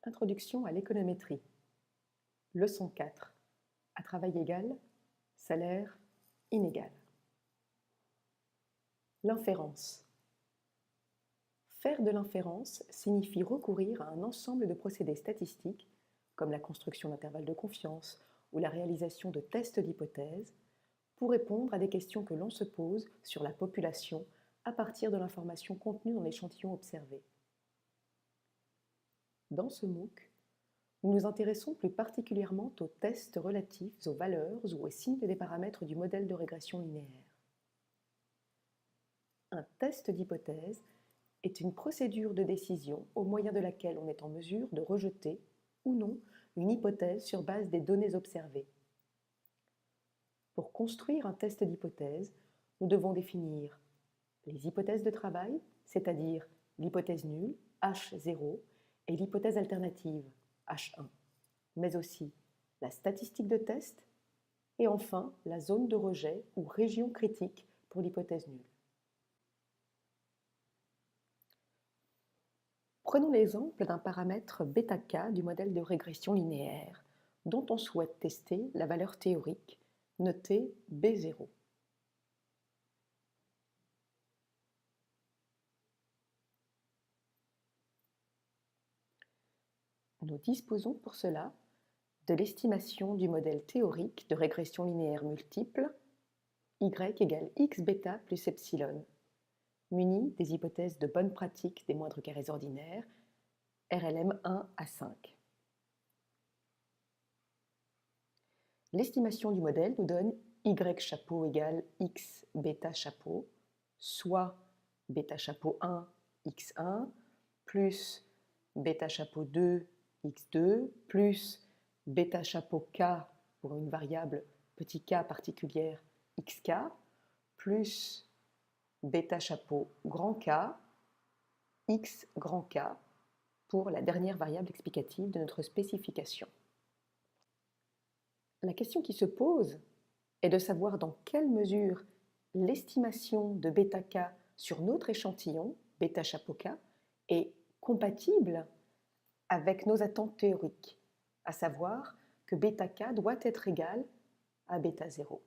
Introduction à l'économétrie. Leçon 4. À travail égal, salaire inégal. L'inférence. Faire de l'inférence signifie recourir à un ensemble de procédés statistiques, comme la construction d'intervalles de confiance ou la réalisation de tests d'hypothèses, pour répondre à des questions que l'on se pose sur la population à partir de l'information contenue dans l'échantillon observé. Dans ce MOOC, nous nous intéressons plus particulièrement aux tests relatifs aux valeurs ou aux signes des paramètres du modèle de régression linéaire. Un test d'hypothèse est une procédure de décision au moyen de laquelle on est en mesure de rejeter ou non une hypothèse sur base des données observées. Pour construire un test d'hypothèse, nous devons définir les hypothèses de travail, c'est-à-dire l'hypothèse nulle, H0, et l'hypothèse alternative, H1, mais aussi la statistique de test et enfin la zone de rejet ou région critique pour l'hypothèse nulle. Prenons l'exemple d'un paramètre βk du modèle de régression linéaire dont on souhaite tester la valeur théorique notée B0. Nous disposons pour cela de l'estimation du modèle théorique de régression linéaire multiple y égale x bêta plus epsilon, muni des hypothèses de bonne pratique des moindres carrés ordinaires, RLM 1 à 5. L'estimation du modèle nous donne y chapeau égale x bêta chapeau, soit bêta chapeau 1 x1 plus bêta chapeau 2 x2 plus bêta chapeau k pour une variable petit k particulière xk plus bêta chapeau grand K x grand K pour la dernière variable explicative de notre spécification. La question qui se pose est de savoir dans quelle mesure l'estimation de bêta k sur notre échantillon, bêta chapeau k, est compatible avec nos attentes théoriques, à savoir que bêta k doit être égal à bêta 0.